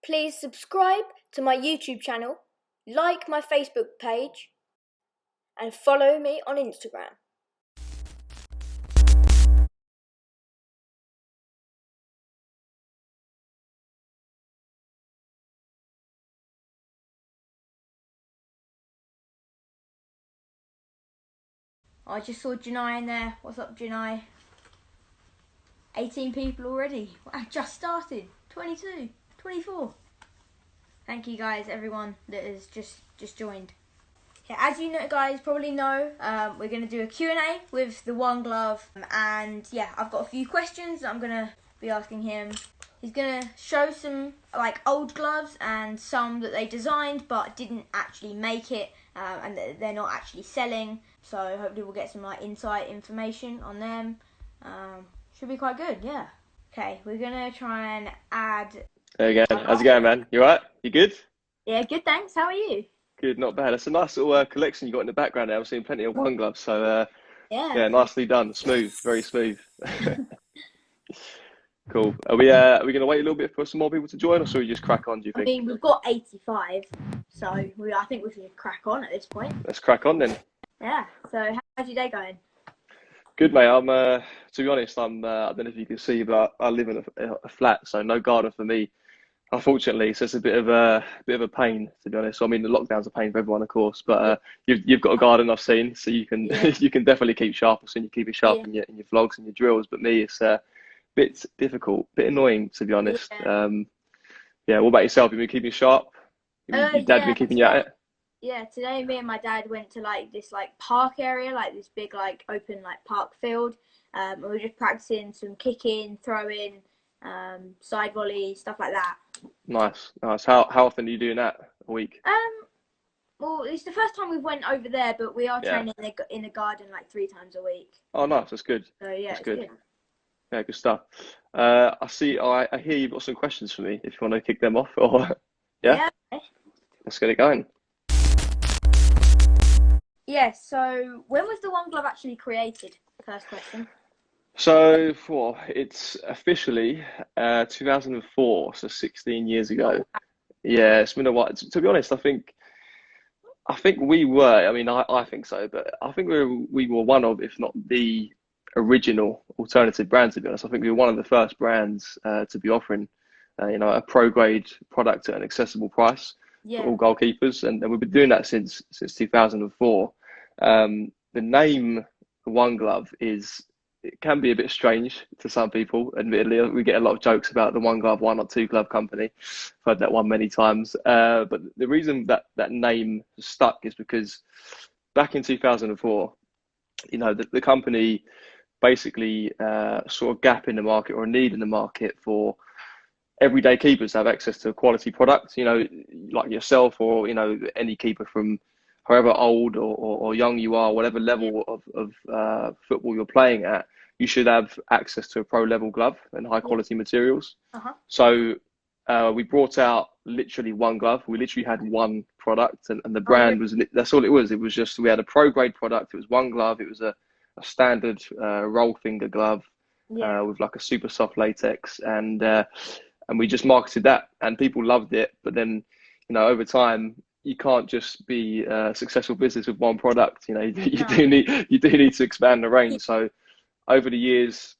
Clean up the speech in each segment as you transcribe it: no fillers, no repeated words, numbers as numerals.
Please subscribe to my YouTube channel, like my Facebook page, and follow me on Instagram. I just saw Janai in there. What's up, Janai? 18 people already. Wow, just started. 22, 24. Thank you guys, everyone that has just joined. Yeah, as you know, guys probably know, we're going to do a Q&A with the One Glove. And yeah, I've got a few questions that I'm going to be asking him. He's going to show some like old gloves and some that they designed but didn't actually make it, and they're not actually selling. So hopefully we'll get some like insight information on them. Should be quite good, yeah. Okay, we're going to try and add... There you go. How's it going, man? You alright? You good? Yeah, good, thanks. How are you? Good, not bad. It's a nice little collection you got in the background there. I've seen plenty of One Gloves, so yeah, nicely done. Smooth, very smooth. Cool. Are we going to wait a little bit for some more people to join, or should we just crack on, do you think? I mean, we've got 85, so I think we should crack on at this point. Let's crack on then. Yeah, so how's your day going? Good, mate. I'm, to be honest, I don't know if you can see, but I live in a flat, so no garden for me, unfortunately. So it's a bit of a pain, to be honest. So, I mean, the lockdown's a pain for everyone, of course, but you've got a garden, I've seen, so you can you can definitely keep sharp. I've seen you keep it sharp in your vlogs and your drills. But me, it's a bit difficult, bit annoying, to be honest. Yeah. What about yourself? You been keeping sharp? Your dad been keeping you at it? Yeah, today me and my dad went to like this like park area, like this big like open like park field. And we were just practicing some kicking, throwing, side volley, stuff like that. Nice. How often are you doing that a week? Well, it's the first time we went over there, but we are training in the garden like 3 times a week. Oh, nice. That's good. So yeah, that's good. Yeah, good stuff. I hear you've got some questions for me. If you want to kick them off, or yeah? Let's get it going. Yeah, so when was the One Glove actually created? First question. So, it's officially 2004, so 16 years ago. Yeah, it's been a while. To be honest, I think we were, I mean, I think so, but I think we were one of, if not the original alternative brand, to be honest. I think we were one of the first brands to be offering, a pro-grade product at an accessible price for all goalkeepers, and we've been doing that since 2004. The name One Glove it can be a bit strange to some people. Admittedly, we get a lot of jokes about the One Glove, One or Two Glove company. I've heard that one many times. But the reason that name stuck is because back in 2004, the company basically saw a gap in the market, or a need in the market, for everyday keepers to have access to a quality product, like yourself, or, any keeper from however old or young you are, whatever level of football you're playing at, you should have access to a pro level glove and high quality materials. So we brought out literally One Glove. We literally had one product, and the brand that's all it was. It was just, we had a pro grade product. It was One Glove. It was a standard roll finger glove with like a super soft latex, and we just marketed that, and people loved it. But then, over time, you can't just be a successful business with one product. You do need to expand the range. So over the years,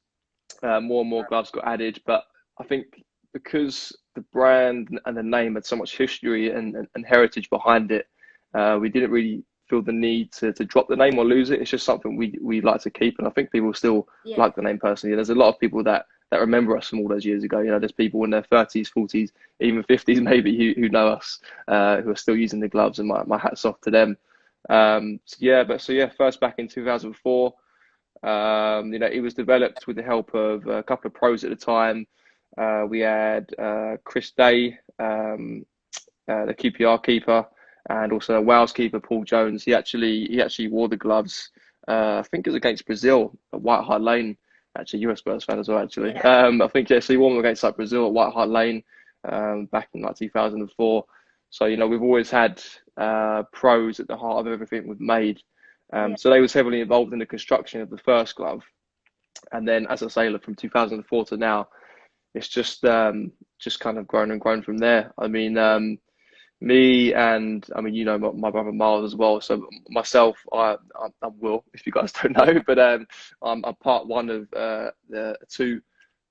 more and more gloves got added. But I think because the brand and the name had so much history and heritage behind it, we didn't really feel the need to drop the name or lose it. It's just something we like to keep, and I think people still like the name personally. There's a lot of people that remember us from all those years ago. There's people in their 30s, 40s, even 50s maybe who know us, who are still using the gloves, and my hat's off to them. First back in 2004, it was developed with the help of a couple of pros at the time. We had Chris Day, the QPR keeper, and also Wales keeper Paul Jones. He actually wore the gloves. I think it was against Brazil at White Hart Lane. Actually, US Spurs fan as well, actually. I think, so he won against like Brazil at White Hart Lane back in like 2004. So, we've always had pros at the heart of everything we've made. So they was heavily involved in the construction of the first glove. And then, as I say, from 2004 to now, it's just kind of grown and grown from there. I mean, me and I mean, you know, my brother Miles as well. So myself, I'm Will, if you guys don't know, Yeah. but I'm part one of the two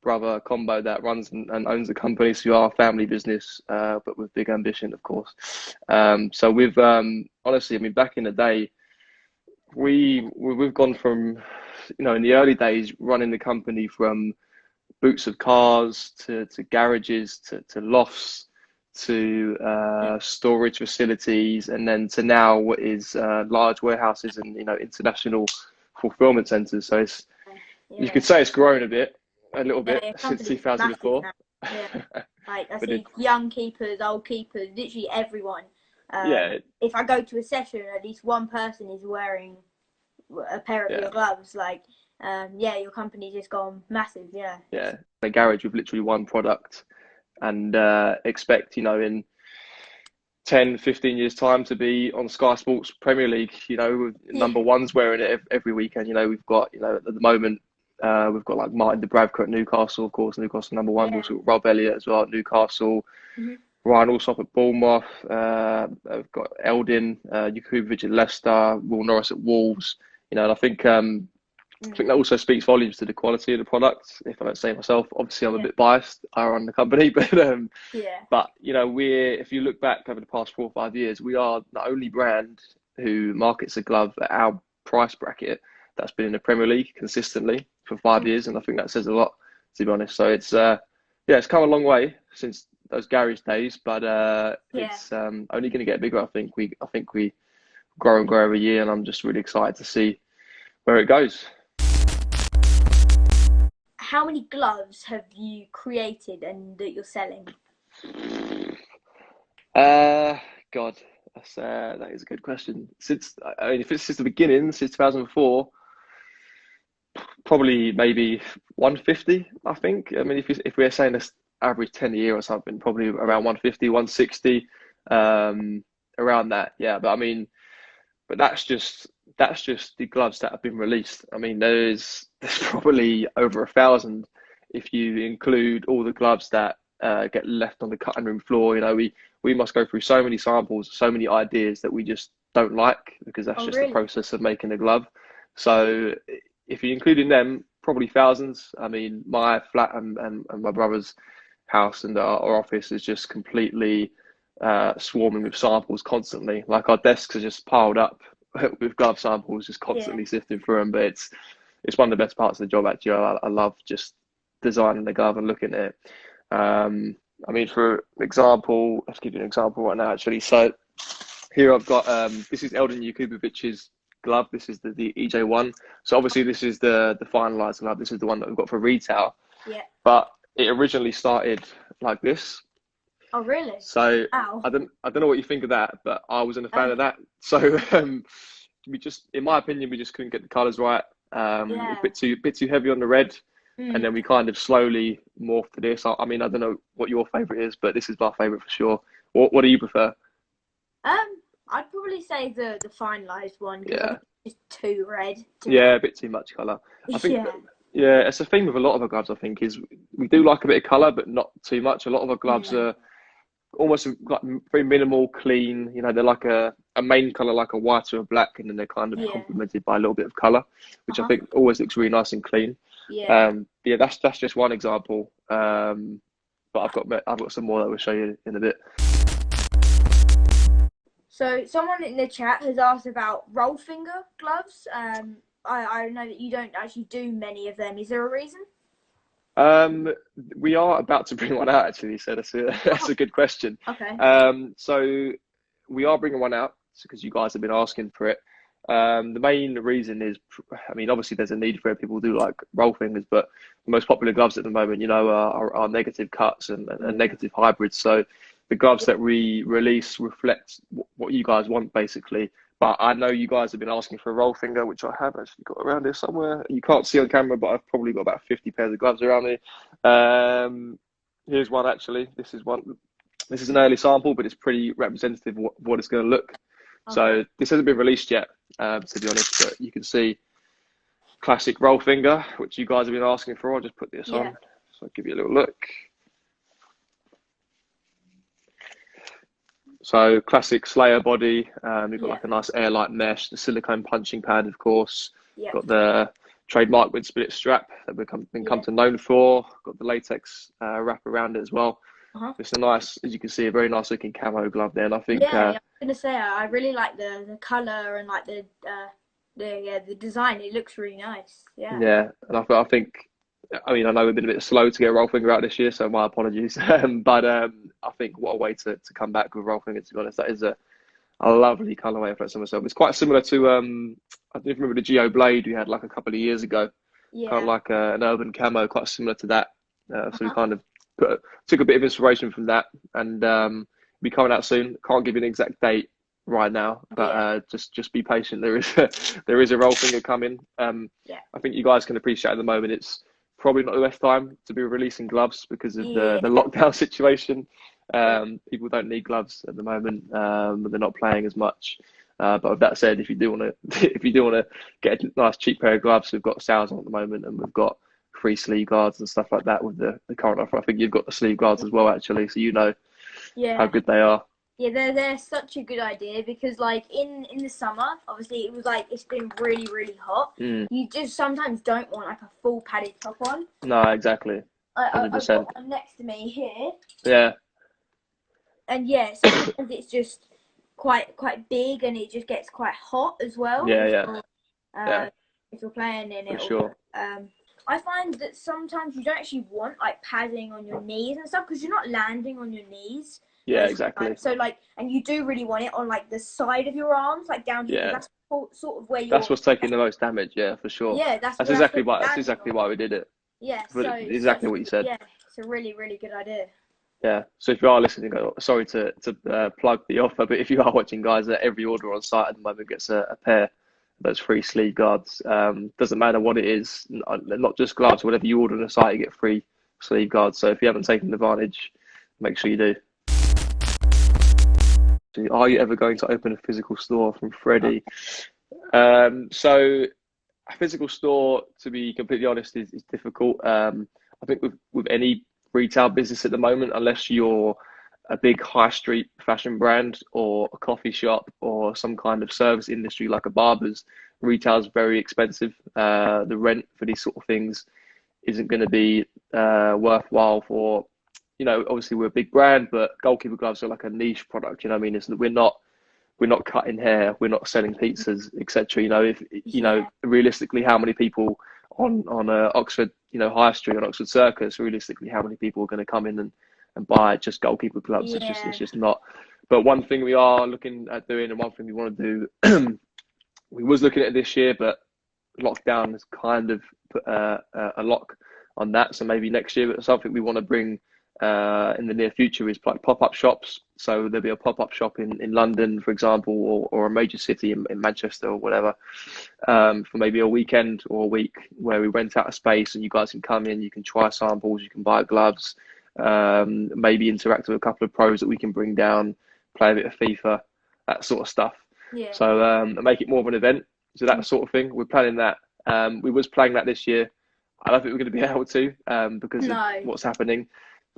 brother combo that runs and owns the company. So we are a family business, but with big ambition, of course. So we've honestly, I mean, back in the day, we've gone from, you know, in the early days, running the company from boots of cars to garages to lofts to storage facilities, and then to now what is large warehouses and, you know, international fulfillment centers. So it's, you Yeah. could say it's grown a little Yeah, bit your since company's massive 2004. now. Yeah. Like I But it, see young keepers, old keepers, literally everyone. yeah, If I go to a session, at least one person is wearing a pair of yeah, your gloves. Like, yeah, your company's just gone massive. Yeah. yeah. A garage with literally one product, and expect, you know, in 10, 15 years time to be on Sky Sports Premier League, you know, with Yeah. number ones wearing it every weekend. You know, we've got, you know, at the moment, we've got like Martin Dubravka at Newcastle, of course, Newcastle number one. We've Yeah. also got Rob Elliott as well at Newcastle, Hmm. Ryan Allsop at Bournemouth. We've got Eldin, Jukubovic at Leicester, Will Norris at Wolves. You know, and I think that also speaks volumes to the quality of the product. If I don't say myself, obviously I'm a Yeah. bit biased. I run the company, Yeah. but you know, if you look back over the past 4 or 5 years, we are the only brand who markets a glove at our price bracket that's been in the Premier League consistently for 5 years, and I think that says a lot, to be honest. So it's yeah, it's come a long way since those garage days, but Yeah. it's only going to get bigger. I think we grow and grow every year, and I'm just really excited to see where it goes. How many gloves have you created and that you're selling? Uh, God, that is a good question. I mean, if it's since the beginning, since 2004, probably maybe 150, I think. I mean, if we're saying this average 10 a year or something, probably around 150, 160, around that. Yeah, but I mean, but that's just the gloves that have been released. I mean, there's probably over 1,000 if you include all the gloves that get left on the cutting room floor. You know, we must go through so many samples, so many ideas that we just don't like, because that's Oh, just the really? process of making a glove. So if you're including them, probably thousands. I mean, my flat and my brother's house and our office is just completely swarming with samples constantly. Like our desks are just piled up with glove samples, just Yeah. constantly sifting through them. But it's one of the best parts of the job, actually. I love just designing the glove and looking at it. I mean, for example, let's give you an example right now, actually. So here I've got this is Eldin Jakubovic's glove. This is the EJ1. So obviously this is the finalized glove. This is the one that we've got for retail. Yeah. But it originally started like this. Oh, really? So Ow. I don't know what you think of that, but I wasn't a fan Um, of that. So we just, in my opinion, we just couldn't get the colours right. It was yeah. a bit too heavy on the red, and Mm. then we kind of slowly morphed to this. I mean, I don't know what your favourite is, but this is my favourite for sure. What do you prefer? I'd probably say the finalized one because I Yeah, think it's just too red to be yeah, honest. a bit too much colour. I think that, Yeah. yeah, it's a theme with a lot of our gloves. I think is we do like a bit of colour, but not too much. A lot of our gloves Mm. are almost like very minimal, clean. You know, they're like a main color, like a white or a black, and then they're kind of Yeah. complemented by a little bit of color, which I Uh-huh. think always looks really nice and clean. Yeah. Yeah, that's just one example. But I've got some more that we'll show you in a bit. So someone in the chat has asked about roll finger gloves. I know that you don't actually do many of them. Is there a reason? We are about to bring one out, actually, so that's Oh, a good question. okay. So we are bringing one out because you guys have been asking for it. The main reason is, I mean, obviously there's a need for it. People do like roll fingers, but the most popular gloves at the moment, you know, are negative cuts and Mm. negative hybrids. So the gloves Yeah. that we release reflect what you guys want, basically. But I know you guys have been asking for a roll finger, which I have actually got around here somewhere. You can't see on camera, but I've probably got about 50 pairs of gloves around me. Here's one actually. This is one. This is an early sample, but it's pretty representative of what it's going to look. Okay. So this hasn't been released yet, to be honest, but you can see classic roll finger, which you guys have been asking for. I'll just put this Yeah. on. So I'll give you a little look. So classic Slayer body. You've got Yeah. like a nice airlight mesh, the silicone punching pad, of course. Yeah. Got the trademark with split strap that we've been come Yeah. to known for. Got the latex wrap around it as well. Uh-huh. It's a nice, as you can see, a very nice looking camo glove there. And I think, Yeah, I was gonna say I really like the color and like the design. It looks really nice. Yeah. yeah, and I think, I mean, I know we've been a bit slow to get roll finger out this year, so my apologies. But I think what a way to come back with roll finger. To be honest, that is a lovely colorway for myself. It's quite similar to I don't remember the Geo Blade we had like a couple of years ago, kind of Yeah. like an urban camo, quite similar to that. So we Uh-huh. kind of took a bit of inspiration from that, and be coming out soon. Can't give you an exact date right now, but Yeah. just be patient. There is there is a roll finger coming. Yeah. I think you guys can appreciate at the moment it's probably not the best time to be releasing gloves because of Yeah. the lockdown situation. Yeah. People don't need gloves at the moment, but they're not playing as much. But with that said, if you do want to, if you do want to get a nice cheap pair of gloves, we've got sales on at the moment, and we've got free sleeve guards and stuff like that with the current offer. I think you've got the sleeve guards as well, actually, so you know how Yeah. good they are. Yeah, they're such a good idea because like in the summer, obviously it was like it's been really hot. Mm. You just sometimes don't want like a full padded top on. No, exactly, I've 100%. got one next to me here, Yeah, and yeah, sometimes it's just quite big and it just gets quite hot as well yeah, yeah, yeah, if you're playing in for it. sure. I find that sometimes you don't actually want like padding on your knees and stuff because you're not landing on your knees. Yeah, exactly. So like, and you do really want it on like the side of your arms, like down here. Yeah, That's sort of where that's you're. what's taking the most damage. Yeah, for sure. Yeah, That's that's exactly what why. you're That's landing exactly on. why we did it. Yeah, But so exactly what you said. yeah, it's a really good idea. Yeah. So if you are listening, sorry to plug the offer, but if you are watching, guys, every order on site at the moment gets a pair of those free sleeve guards. Doesn't matter what it is, not just gloves. Whatever you order on the site, you get free sleeve guards. So if you haven't taken advantage, make sure you do. Are you ever going to open a physical store from Freddie? So a physical store, to be completely honest, is difficult. I think with any retail business at the moment, unless you're a big high street fashion brand or a coffee shop or some kind of service industry like a barber's, retail is very expensive. The rent for these sort of things isn't going to be worthwhile for, obviously we're a big brand, but goalkeeper gloves are like a niche product. You know what I mean? We're not cutting hair, we're not selling pizzas, etc. If Yeah. realistically, how many people on Oxford, High Street on Oxford Circus, realistically, how many people are going to come in and buy just goalkeeper gloves? It's Yeah. just not. But one thing we are looking at doing, and one thing we want to do, we was looking at this year, but lockdown has kind of put a lock on that. So maybe next year, but something we want to bring in the near future is like pop-up shops. So there'll be a pop-up shop in London, for example, or a major city in Manchester or whatever, for maybe a weekend or a week where we rent out a space and you guys can come in, you can try samples, you can buy gloves, maybe interact with a couple of pros that we can bring down, play a bit of FIFA, that sort of stuff. Yeah. So make it more of an event. So that sort of thing. We're planning that. We was playing that this year. I don't think we're going to be able to because of what's happening.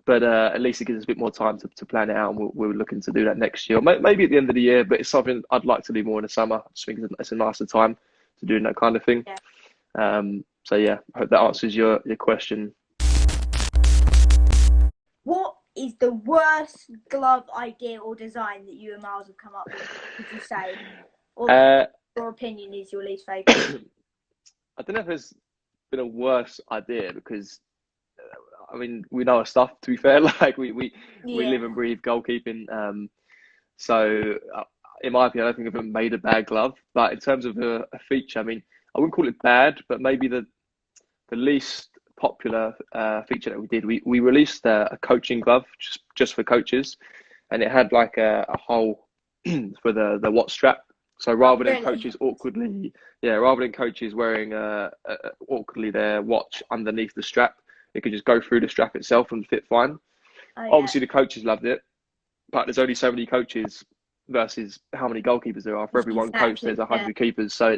But at least it gives us a bit more time to plan it out, and we're looking to do that next year, maybe at the end of the year. But it's something I'd like to do more in the summer. I just think it's a nicer time to doing that kind of thing. Yeah. So yeah, I hope that answers your question. What is the worst glove idea or design that you and Miles have come up with? Would you say, or your opinion is your least favourite? I don't know if there's been a worse idea because. I mean, we know our stuff. To be fair, like we live and breathe goalkeeping. So, in my opinion, I don't think I've ever made a bad glove. But in terms of a feature, I mean, I wouldn't call it bad, but maybe the least popular feature that we did. We released a coaching glove just for coaches, and it had like a hole for the watch strap. So rather than coaches wearing awkwardly their watch underneath the strap, it could just go through the strap itself and fit fine. Obviously, the coaches loved it, but there's only so many coaches versus how many goalkeepers there are. For every one coach, there's 100 keepers. So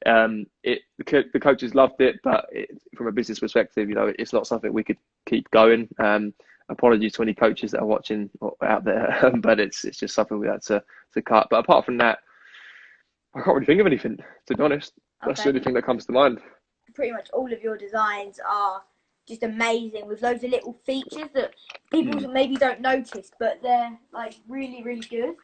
The coaches loved it, but from a business perspective, it's not something we could keep going. Apologies to any coaches that are watching out there, but it's just something we had to cut. But apart from that, I can't really think of anything, to be honest. That's the only thing that comes to mind. Pretty much all of your designs are just amazing, with loads of little features that people maybe don't notice, but they're like really, really good.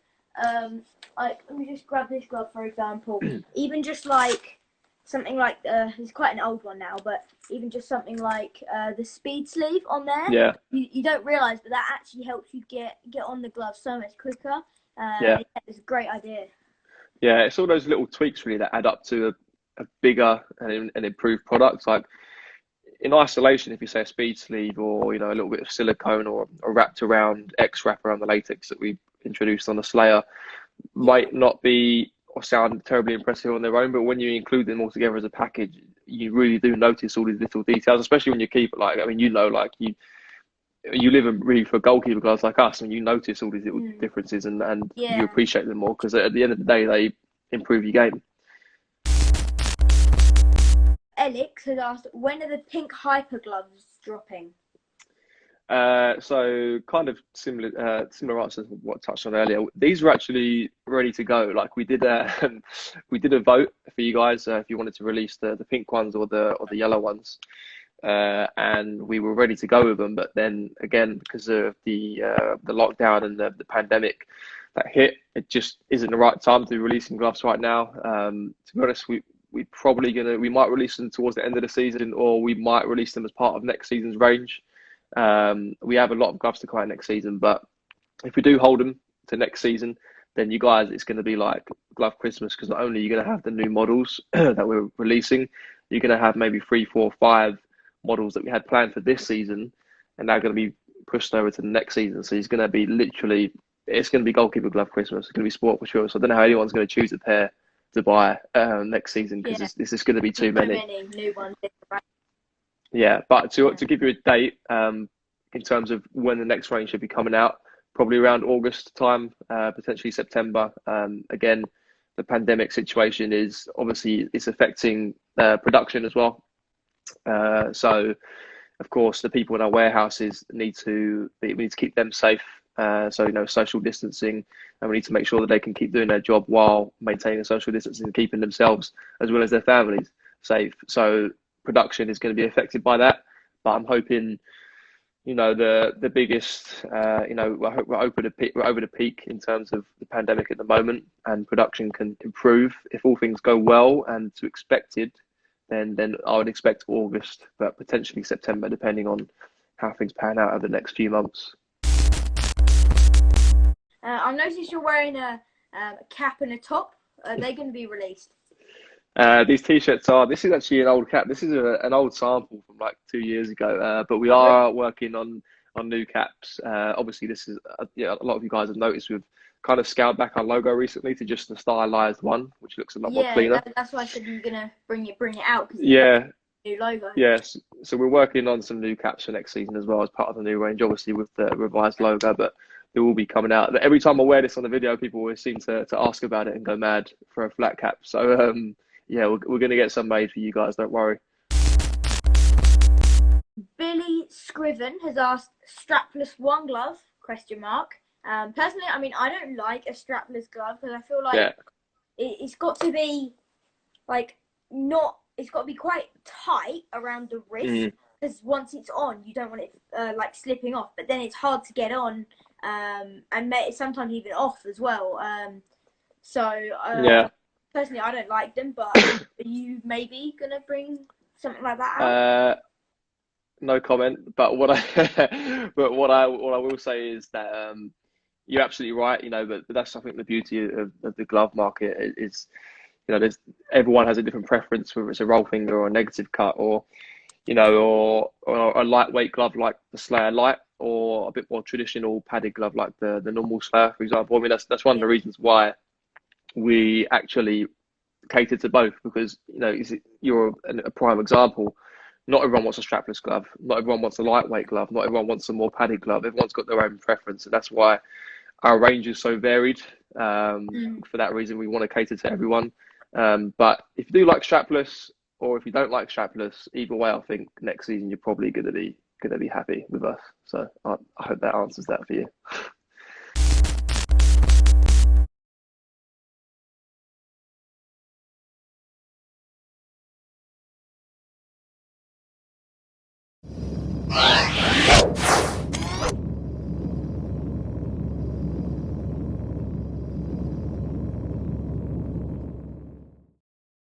Like, let me just grab this glove for example. Even just like something like it's quite an old one now, but even just something like the speed sleeve on there. Yeah. You don't realise, but that actually helps you get on the glove so much quicker. Yeah. It's a great idea. Yeah, it's all those little tweaks really that add up to a bigger and improved product. Like in isolation, if you say a speed sleeve or a little bit of silicone or a wrapped around X wrap around the latex that we introduced on the Slayer, might not be or sound terribly impressive on their own, but when you include them all together as a package, you really do notice all these little details, especially when you keep it. Like, I mean, like you live and breathe for goalkeeper guys like us, and you notice all these little differences and you appreciate them more, because at the end of the day, they improve your game. Alex has asked, when are the pink hyper gloves dropping? So kind of similar answers to what I touched on earlier. These were actually ready to go. Like we did a vote for you guys if you wanted to release the pink ones or the yellow ones, and we were ready to go with them. But then again, because of the lockdown and the pandemic that hit, it just isn't the right time to be releasing gloves right now. To be honest, we might release them towards the end of the season, or we might release them as part of next season's range. We have a lot of gloves to come out next season, but if we do hold them to next season, then you guys, it's going to be like glove Christmas, because not only are you going to have the new models that we're releasing, you're going to have maybe 3, 4, 5 models that we had planned for this season, and they're going to be pushed over to the next season. So it's going to be it's going to be goalkeeper glove Christmas. It's going to be sport for sure. So I don't know how anyone's going to choose a pair to buy next season, because this is going to be too many new ones. Yeah, but to give you a date, in terms of when the next range should be coming out, probably around August time, potentially September. Again, the pandemic situation is obviously it's affecting production as well. So, of course, the people in our warehouses we need to keep them safe. So social distancing, and we need to make sure that they can keep doing their job while maintaining social distancing and keeping themselves as well as their families safe. So production is going to be affected by that, but I'm hoping, the biggest, we're over the peak in terms of the pandemic at the moment, and production can improve if all things go well and to expected. Then I would expect August, but potentially September, depending on how things pan out over the next few months. I've noticed you're wearing a cap and a top. Are they going to be released? These t-shirts this is actually an old cap. This is an old sample from like 2 years ago, but we are working on new caps. Obviously, this is a lot of you guys have noticed we've kind of scaled back our logo recently to just a stylized one, which looks a lot more cleaner. That's why I said you're gonna bring it out. New logo. Yes. So we're working on some new caps for next season as well as part of the new range, obviously with the revised logo, but they will be coming out. Every time I wear this on the video, people always seem to ask about it and go mad for a flat cap. So we're going to get some made for you guys, don't worry. Billy Scriven has asked, strapless one glove, ? Personally, I mean, I don't like a strapless glove, because I feel like it's got to be like it's got to be quite tight around the wrist, because once it's on, you don't want it like slipping off, but then it's hard to get on, and sometimes even off as well. Personally, I don't like them, but are you maybe gonna bring something like that out? No comment. But what I will say is that you're absolutely right. But that's, I think, the beauty of the glove market is everyone has a different preference, whether it's a roll finger or a negative cut, or a lightweight glove like the Slayer Light, or a bit more traditional padded glove like the normal Slayer, for example. I mean, that's one of the reasons why we actually cater to both, because you're a prime example. Not everyone wants a strapless glove. Not everyone wants a lightweight glove. Not everyone wants a more padded glove. Everyone's got their own preference, and that's why our range is so varied. For that reason, we want to cater to everyone. But if you do like strapless, or if you don't like strapless, either way, I think next season you're probably gonna be happy with us. So I hope that answers that for you.